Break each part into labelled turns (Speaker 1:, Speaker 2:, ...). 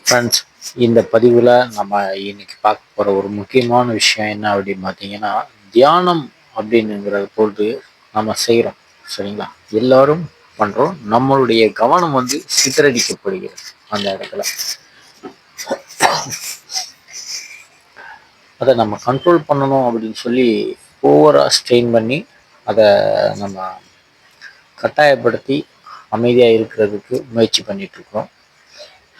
Speaker 1: Friends, இந்த பதிவில் நம்ம இன்னைக்கு பார்க்க போகிற ஒரு முக்கியமான விஷயம் என்ன அப்படின்னு பார்த்தீங்கன்னா, தியானம் அப்படின்னுங்கிறத போட்டு நம்ம செய்கிறோம். சரிங்களா? எல்லாரும் பண்ணுறோம். நம்மளுடைய கவனம் சிதறடிக்கப்படுகிறது அந்த இடத்துல. அதை நம்ம கண்ட்ரோல் பண்ணணும் அப்படின்னு சொல்லி ஓவராக ஸ்ட்ரெயின் பண்ணி அதை நம்ம கட்டாயப்படுத்தி அமைதியாக இருக்கிறதுக்கு முயற்சி பண்ணிகிட்ருக்கோம்.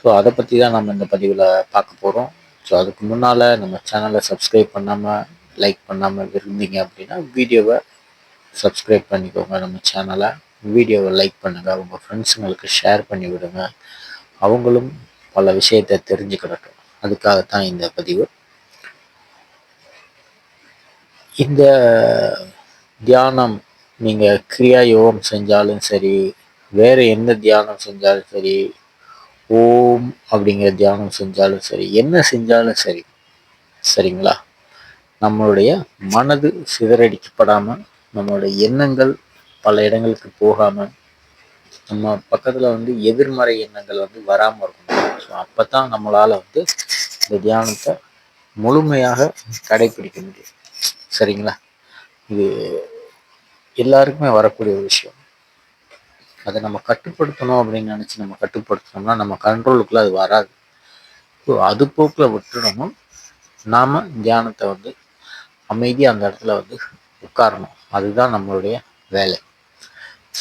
Speaker 1: ஸோ அதை பற்றி தான் நம்ம இந்த பதிவில் பார்க்க போகிறோம். ஸோ அதுக்கு முன்னால் நம்ம சேனலை சப்ஸ்கிரைப் பண்ணாமல் லைக் பண்ணாமல் இருந்தீங்க அப்படின்னா வீடியோவை சப்ஸ்கிரைப் பண்ணிக்கோங்க. நம்ம சேனலை வீடியோவை லைக் பண்ணுங்கள், உங்கள் ஃப்ரெண்ட்ஸுங்களுக்கு ஷேர் பண்ணி விடுங்க. அவங்களும் பல விஷயத்தை தெரிஞ்சுக்கிடட்டும். அதுக்காகத்தான் இந்த பதிவு. இந்த தியானம் நீங்கள் கிரியா யோகம் செஞ்சாலும் சரி, வேறு எந்த தியானம் செஞ்சாலும் சரி, ஓம் அப்படிங்கிற தியானம் செஞ்சாலும் சரி, என்ன செஞ்சாலும் சரி, சரிங்களா, நம்மளுடைய மனது சிதறடிக்கப்படாமல், நம்மளுடைய எண்ணங்கள் பல இடங்களுக்கு போகாமல், நம்ம பக்கத்தில் எதிர்மறை எண்ணங்கள் வராமல் இருக்கணும். ஸோ அப்போ தான் நம்மளால் இந்த தியானத்தை முழுமையாக கடைபிடிக்க முடியும். சரிங்களா? இது எல்லாருக்குமே வரக்கூடிய ஒரு விஷயம். அதை நம்ம கட்டுப்படுத்தணும் அப்படின்னு நினச்சி நம்ம கட்டுப்படுத்தினோம்னா நம்ம கண்ட்ரோலுக்குள்ள அது வராது. ஸோ அது போக்கில் விட்டுடணும். நாம் தியானத்தை அமைதியாக அந்த இடத்துல உட்காரணும். அதுதான் நம்மளுடைய வேலை.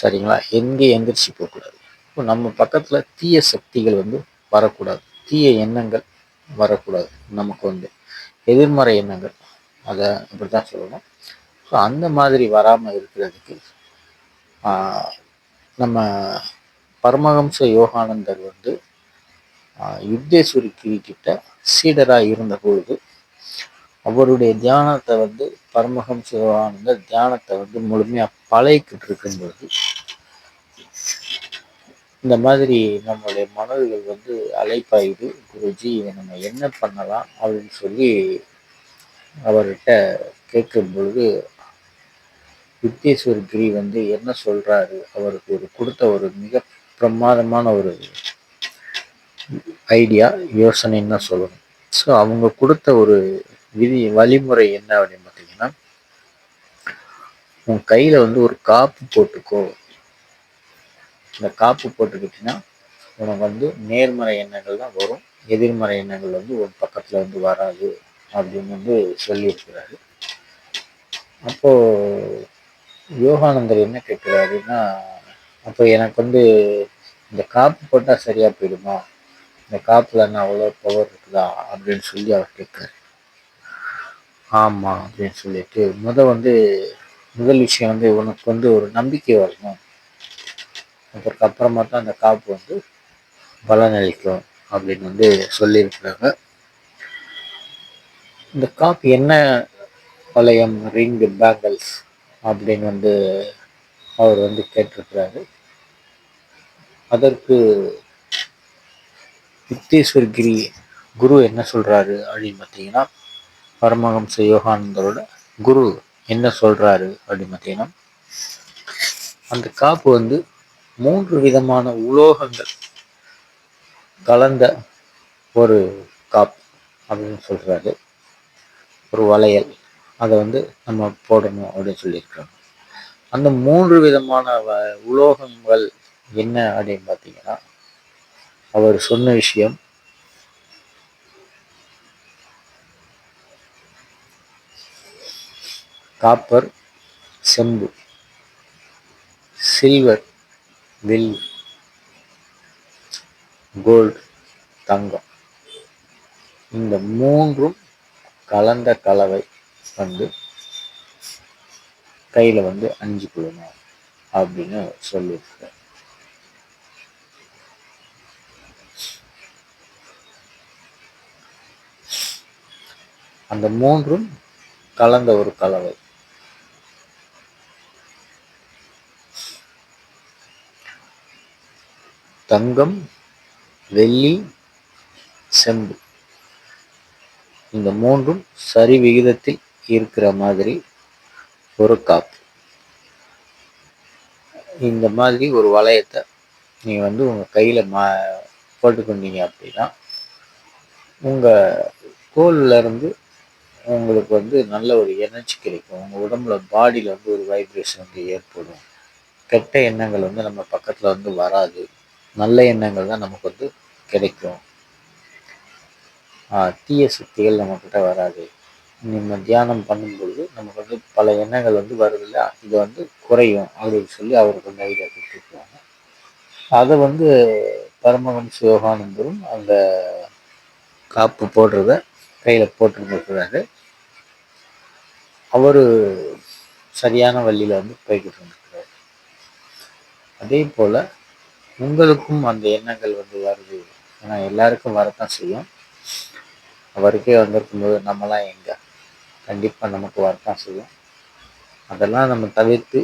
Speaker 1: சரிங்களா? எங்கேயும் எந்திரிச்சு போகக்கூடாது. இப்போ நம்ம பக்கத்தில் தீய சக்திகள் வரக்கூடாது, தீய எண்ணங்கள் வரக்கூடாது. நமக்கு எதிர்மறை எண்ணங்கள், அதை இப்படி தான் சொல்லணும். ஸோ அந்த மாதிரி வராமல் இருக்கிறதுக்கு நம்ம பரமஹம்ச யோகானந்தர் யுக்தேஸ்வரி கிட்ட சீடராக இருந்த பொழுது அவருடைய தியானத்தை பரமஹம்ச யோகானந்தர் தியானத்தை முழுமையாக பழகிக்கிட்டு இருக்கும் பொழுது இந்த மாதிரி நம்மளுடைய மனதுகள் அலைப்பாயுது. குருஜி, இதை நம்ம என்ன பண்ணலாம் அப்படின்னு சொல்லி அவர்கிட்ட கேட்கும் பொழுது யுக்தேஸ்வர் கிரி என்ன சொல்றாரு, அவருக்கு கொடுத்த ஒரு மிக பிரமாதமான ஒரு ஐடியா, யோசனைன்னு தான் சொல்லணும். ஸோ அவங்க கொடுத்த ஒரு வழிமுறை என்ன அப்படின்னு பார்த்தீங்கன்னா, உன் கையில் ஒரு காப்பு போட்டுக்கோ. இந்த காப்பு போட்டுக்கிட்டீங்கன்னா உனக்கு நேர்மறை எண்ணங்கள் தான் வரும், எதிர்மறை எண்ணங்கள் ஒரு பக்கத்தில் வராது அப்படின்னு சொல்லியிருக்கிறாரு. அப்போ யோகானந்தர் என்ன கேட்குறாருன்னா, அப்போ எனக்கு இந்த காப்பு போட்டால் சரியாக போயிடுமா, இந்த காப்பில் என்ன அவ்வளோ பவர் இருக்குதா அப்படின்னு சொல்லி அவர் கேட்குறாரு. ஆமாம் அப்படின்னு சொல்லிட்டு முதல் விஷயம் உனக்கு ஒரு நம்பிக்கை வரணும். அதற்கப்புறமா தான் அந்த காப்பு பலனளிக்கும் அப்படின்னு சொல்லியிருக்கிறாங்க. இந்த காப்பு என்ன வளையம், ரிங்கு, பேங்கிள்ஸ் அப்படின்னு அவர் கேட்டிருக்கிறாரு. அதற்கு யுக்தேஸ்வர் கிரி குரு என்ன சொல்றாரு அப்படின்னு பார்த்தீங்கன்னா, பரமஹம்ச யோகானந்தரோட குரு என்ன சொல்றாரு அப்படின்னு பார்த்தீங்கன்னா, அந்த காப்பு 3 விதமான உலோகங்கள் கலந்த ஒரு காப்பு அப்படின்னு சொல்றாரு. ஒரு வளையல், அதை நம்ம போடணும் அப்படின்னு சொல்லியிருக்காங்க. அந்த 3 விதமான உலோகங்கள் என்ன அப்படின்னு பார்த்தீங்கன்னா, அவர் சொன்ன விஷயம் காப்பர் செம்பு, சில்வர் வெள்ளி, கோல்டு தங்கம். இந்த 3ம் கலந்த கலவை கையில் அணிஞ்சுக்கொள்ளணும் அப்படின்னு சொல்லியிருக்கார். அந்த 3ம் கலந்த ஒரு கலவை. தங்கம், வெள்ளி, செம்பு, இந்த 3ம் சரி விகிதத்தில் இருக்கிற மாதிரி ஒரு காப்பு. இந்த மாதிரி ஒரு வளையத்தை நீ உங்க கையில போட்டுக்கொண்டீங்க அப்படின்னா உங்கள் கோல்ல இருந்து உங்களுக்கு வந்து நல்ல ஒரு எனர்ஜி கிடைக்கும். உங்கள் உடம்புல பாடியில் வந்து ஒரு வைப்ரேஷன் வந்து ஏற்படும். கெட்ட எண்ணங்கள் வந்து நம்ம பக்கத்தில் வந்து வராது. நல்ல எண்ணங்கள் தான் நமக்கு வந்து கிடைக்கும். தீய சக்திகள் நம்மக்கிட்ட வராது. நம்ம தியானம் பண்ணும்பொழுது நமக்கு வந்து பல எண்ணங்கள் வந்து வருதில்ல, இது வந்து குறையும் அப்படின்னு சொல்லி அவருக்கு வந்து ஐடியா கொடுத்துருக்காங்க. அதை வந்து பரமஹம்ச யோகானந்தரும் அந்த காப்பு போடுறத கையில் போட்டுருந்துருக்கிறாரு. அவரு சரியான வழியில் வந்து போய்கிட்டு இருந்திருக்கிறார். அதே போல் உங்களுக்கும் அந்த எண்ணங்கள் வந்து வருது. ஏன்னா எல்லாருக்கும் வரத்தான் செய்யும். அவருக்கே வந்திருக்கும்போது நம்மலாம் எங்கே, கண்டிப்பாக நமக்கு வரத்தான் செய்யும். அதெல்லாம் நம்ம தவிர்த்து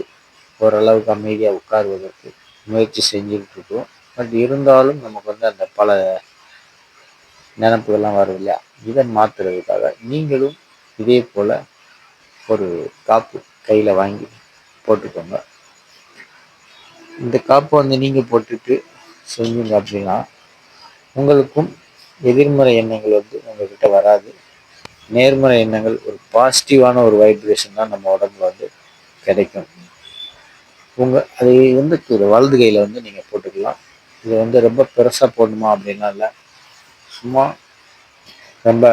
Speaker 1: ஓரளவுக்கு அமைதியாக உட்காருவதற்கு முயற்சி செஞ்சுக்கிட்டு இருக்கோம். பட் இருந்தாலும் நமக்கு வந்து அந்த பல நினப்புகள்லாம் வரும் இல்லையா, இதை மாற்றுறதுக்காக நீங்களும் இதே போல் ஒரு காப்பு கையில் வாங்கி போட்டுக்கோங்க. இந்த காப்பை வந்து நீங்கள் போட்டுட்டு செஞ்சீங்க அப்படின்னா உங்களுக்கும் எதிர்மறை எண்ணங்கள் வந்து உங்கள்கிட்ட வராது. நேர்மறை எண்ணங்கள், ஒரு பாசிட்டிவான ஒரு வைப்ரேஷன் தான் நம்ம உடம்புல வந்து கிடைக்கும். அது வந்து வலது கையில் வந்து நீங்கள் போட்டுக்கலாம். இது வந்து ரொம்ப பெருசாக போடணுமா அப்படின்னா இல்லை, சும்மா ரொம்ப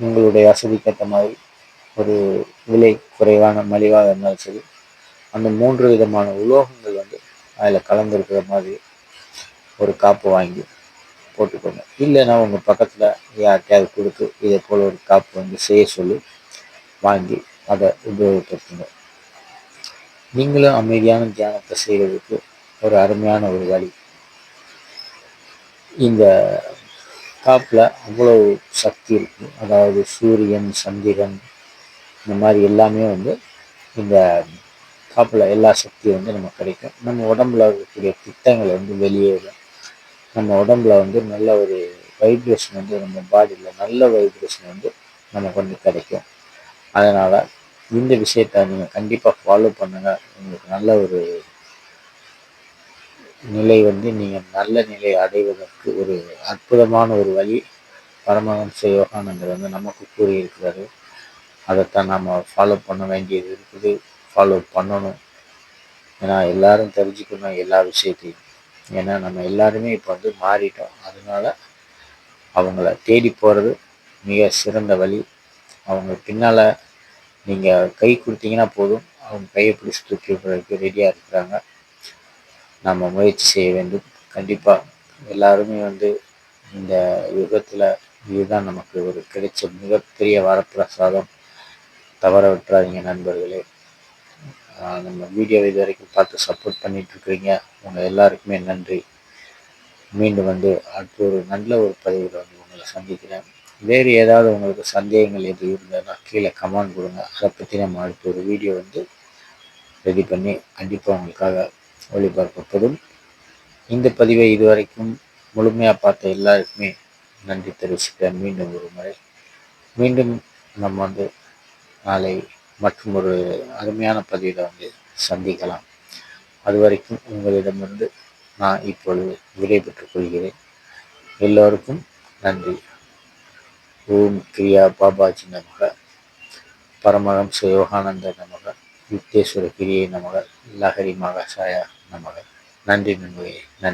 Speaker 1: உங்களுடைய வசதிக்கேற்ற மாதிரி ஒரு விலை குறைவான மலிவாக இருந்தாலும் சரி, அந்த 3 விதமான உலோகங்கள் வந்து அதில் கலந்துருக்கிற மாதிரி ஒரு காப்பு வாங்கி போட்டுக்கோங்க. இல்லைன்னா உங்கள் பக்கத்தில் யார்கிட்டையாவது கொடுத்து இதே போல் ஒரு காப்பு வந்து செய்ய சொல்லி வாங்கி அதை உபயோகப்படுத்துங்க. நீங்களும் அமைதியான தியானத்தை செய்கிறதுக்கு ஒரு அருமையான ஒரு வழி. இந்த காப்பில் அவ்வளோ சக்தி இருக்குது. அதாவது சூரியன், சந்திரன், இந்த மாதிரி எல்லாமே வந்து இந்த காப்பில் எல்லா சக்தியும் வந்து நமக்கு கிடைக்கும். நம்ம உடம்புல இருக்கக்கூடிய திட்டங்களை வந்து வெளியேறும். நம்ம உடம்புல வந்து நல்ல ஒரு வைப்ரேஷன் வந்து நம்ம பாடியில் நல்ல வைப்ரேஷன் வந்து நமக்கு வந்து கிடைக்கும். அதனால் இந்த விஷயத்தை நீங்கள் கண்டிப்பாக ஃபாலோ பண்ணுங்கள். உங்களுக்கு நல்ல ஒரு நிலை வந்து நீங்கள் நல்ல நிலை அடைவதற்கு ஒரு அற்புதமான ஒரு வழி பரமஹம்ச யோகானந்தர் வந்து நமக்கு கூறியிருக்கிறாரு. அதைத்தான் நம்ம ஃபாலோ பண்ண வேண்டியது இருக்குது, ஃபாலோ பண்ணணும். ஏன்னா எல்லாரும் தெரிஞ்சுக்கணும் எல்லா விஷயத்தையும். ஏன்னா நம்ம எல்லாருமே இப்போ வந்து மாறிட்டோம். அதனால அவங்கள தேடி போகிறது மிக சிறந்த வழி. அவங்க பின்னால் நீங்கள் கை கொடுத்தீங்கன்னா போதும், அவங்க கையை பிடிச்சி தூக்கி ரெடியாக இருக்கிறாங்க. நம்ம முயற்சி செய்ய வேண்டும். கண்டிப்பாக எல்லாருமே வந்து இந்த யுகத்தில் இதுதான் நமக்கு ஒரு கிடைச்ச மிகப்பெரிய வரப்பிரசாதம். தவற விட்டுறாதீங்க நண்பர்களே. நம்ம வீடியோ இது வரைக்கும் பார்த்து சப்போர்ட் பண்ணிகிட்ருக்கிறீங்க. உங்கள் எல்லாருக்குமே நன்றி. மீண்டும் வந்து அடுத்த ஒரு நல்ல ஒரு பதிவில் வந்து உங்களை சந்திக்கிறேன். வேறு ஏதாவது உங்களுக்கு சந்தேகங்கள் எது இருந்ததுன்னா கீழே கமெண்ட் கொடுங்க. அதை பற்றி நம்ம அடுத்த ஒரு வீடியோ வந்து ரெடி பண்ணி கண்டிப்பாக உங்களுக்காக ஒளிபரப்பப்படும். இந்த பதிவை இதுவரைக்கும் முழுமையாக பார்த்த எல்லாருக்குமே நன்றி தெரிவிச்சுக்கிறேன். மீண்டும் ஒரு முறை மீண்டும் நம்ம வந்து நாளை மற்றும் ஒரு அருமையான பதிவில் வந்து சந்திக்கலாம். அது வரைக்கும் உங்களிடமிருந்து நான் இப்பொழுது விடைபெற்றுக் கொள்கிறேன். எல்லோருக்கும் நன்றி. ஓம் கிரியா பாபாஜி நமக, பரமஹம்ச யோகானந்தர் நமக, யுக்தேஸ்வர கிரியை நமக, லஹரி மகாசாயா நமக. நன்றி நண்பர்களே. நன்றி.